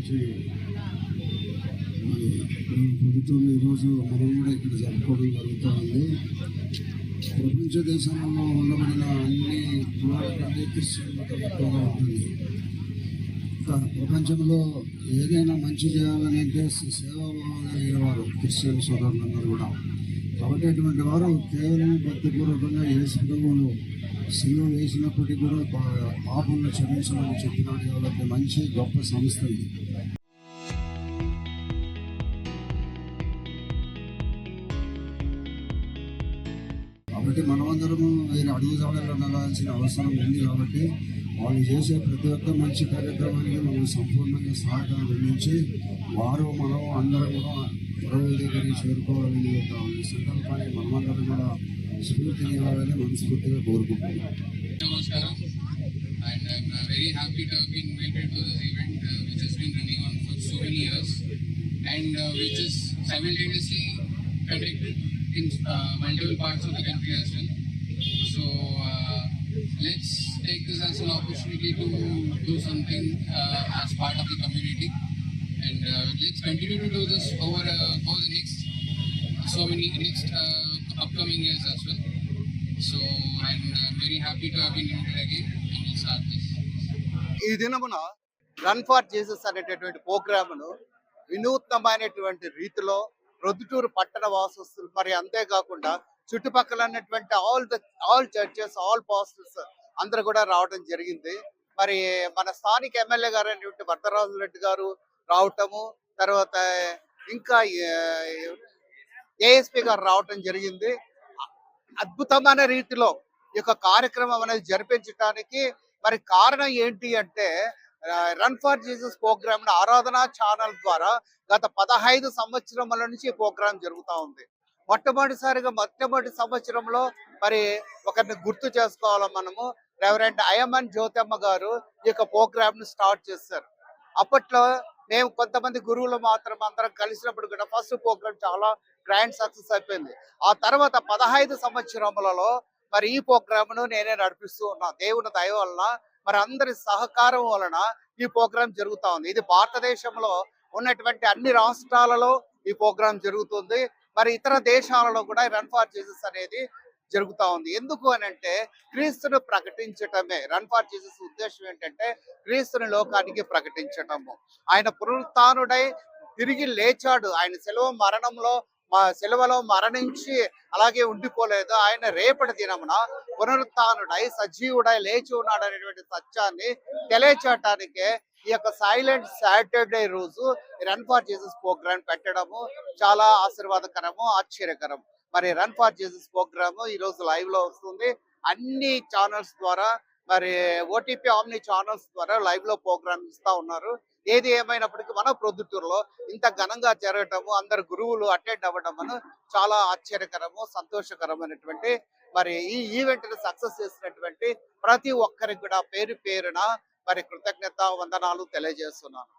గురించి మరి ప్రభుత్వం ఈరోజు మనం కూడా ఇక్కడ జరుపుకోవడం జరుగుతూ ఉంది. ప్రపంచ దేశాలలో ఉండబడిన అన్ని కులాలకి క్రిస్టియన్ మతం ఎక్కువగా ఉంటుంది. ప్రపంచంలో ఏదైనా మంచి చేయాలని అంటే సేవాభావంగా లేనివారు క్రిస్టియన్ సోదరులందరూ కూడా. కాబట్టి అటువంటి వారు కేవలం భక్తిపూర్వకంగా యేసు ప్రభువును సిలువ వేసినప్పటికీ కూడా పాపంలో క్షమించమని చెప్పినాడు. కాబట్టి మంచి గొప్ప సంస్థ ఇది. కాబట్టి మనమందరము వేరే అడుగుజాడల్లో నడవాల్సిన అవసరం ఉంది. కాబట్టి వాళ్ళు చేసే ప్రతి ఒక్క మంచి కార్యక్రమానికి మనం సంపూర్ణంగా సహకారం అందించి వారు మనం అందరం కూడా ప్రభువు దగ్గరికి చేరుకోవాలని ఈ సంకల్పాన్ని మనమందరం కూడా స్ఫూర్తిని ఇవ్వాలని మనస్ఫూర్తిగా కోరుకుంటున్నాం. And I'm very happy to have been invited to this event, which has been running on for so many years, and which is simultaneously conducted in multiple parts of the country as well. So let's take this as an opportunity to do something as part of the community, and let's continue to do this over the next upcoming years as well. So I'm very happy to have been invited again and we'll start this. ఈ దినమున run for Jesus అనేటటువంటి ప్రోగ్రామును వినూత్నమైనటువంటి రీతిలో ప్రొద్దుటూరు పట్టణ వాసస్తులు మరి అంతేకాకుండా చుట్టుపక్కల ఉన్నటువంటి all churches all pastors అందరూ కూడా రావడం జరిగింది. మరి మన స్థానిక ఎమ్మెల్యే గారు అయినటువంటి వరదరాజు రెడ్డి గారు రావటము, తర్వాత ఇంకా ఏఎస్పీ గారు రావటం జరిగింది. అద్భుతమైన రీతిలో ఈ యొక్క కార్యక్రమం అనేది జరిపించడానికి మరి కారణం ఏంటి అంటే రన్ ఫర్ జీసస్ ప్రోగ్రామ్ ఆరాధన ఛానల్ ద్వారా గత 15 సంవత్సరముల నుంచి ఈ ప్రోగ్రాం జరుగుతూ ఉంది. మొట్టమొదటి సంవత్సరంలో మరి ఒకరిని గుర్తు చేసుకోవాలి మనము. రెవరెండ్ అయ్యమన్ జ్యోతమ్మ గారు ఈ యొక్క ప్రోగ్రామ్ ను స్టార్ట్ చేశారు. అప్పట్లో మేము కొంతమంది గురువులు మాత్రం అందరం కలిసినప్పుడు కూడా ఫస్ట్ ప్రోగ్రామ్ చాలా గ్రాండ్ సక్సెస్ అయిపోయింది. ఆ తర్వాత 15 సంవత్సరములలో మరి ఈ ప్రోగ్రామ్ ను నేనే నడిపిస్తూ ఉన్నా. దేవుని దయ వలన మరి అందరి సహకారం వలన ఈ ప్రోగ్రాం జరుగుతూ ఉంది. ఇది భారతదేశంలో ఉన్నటువంటి అన్ని రాష్ట్రాలలో ఈ ప్రోగ్రాం జరుగుతుంది. మరి ఇతర దేశాలలో కూడా రన్ ఫర్ జీసస్ అనేది జరుగుతూ ఉంది. ఎందుకు అని అంటే క్రీస్తును ప్రకటించటమే రన్ ఫర్ జీసస్ ఉద్దేశం ఏంటంటే క్రీస్తుని లోకానికి ప్రకటించటము. ఆయన పునరుత్థానుడై తిరిగి లేచాడు. ఆయన సెలవులో మరణించి అలాగే ఉండిపోలేదు. ఆయన రేపటి దినమున పునరుత్థానుడై సజీవుడై లేచి ఉన్నాడు అనేటువంటి సత్యాన్ని తెలియచేయటానికే ఈ యొక్క సైలెంట్ సాటర్డే రోజు రన్ ఫర్ జీసస్ ప్రోగ్రామ్ పెట్టడము చాలా ఆశీర్వాదకరము, ఆశ్చర్యకరం. మరి రన్ ఫర్ జీసస్ ప్రోగ్రామ్ ఈ రోజు లైవ్ లో వస్తుంది. అన్ని ఛానల్స్ ద్వారా మరి ఓటీపీ ఆమ్ని ఛానల్స్ ద్వారా లైవ్ లో ప్రోగ్రామ్ ఇస్తా ఉన్నారు. ఏది ఏమైనప్పటికీ మన ప్రొద్దుటూరులో ఇంత ఘనంగా జరగటము, అందరు గురువులు అటెండ్ అవ్వడం చాలా ఆశ్చర్యకరము, సంతోషకరమైనటువంటి మరి ఈ ఈవెంట్ ని సక్సెస్ చేసినటువంటి ప్రతి ఒక్కరికి కూడా పేరు పేరున మరి కృతజ్ఞత వందనాలు తెలియజేస్తున్నాను.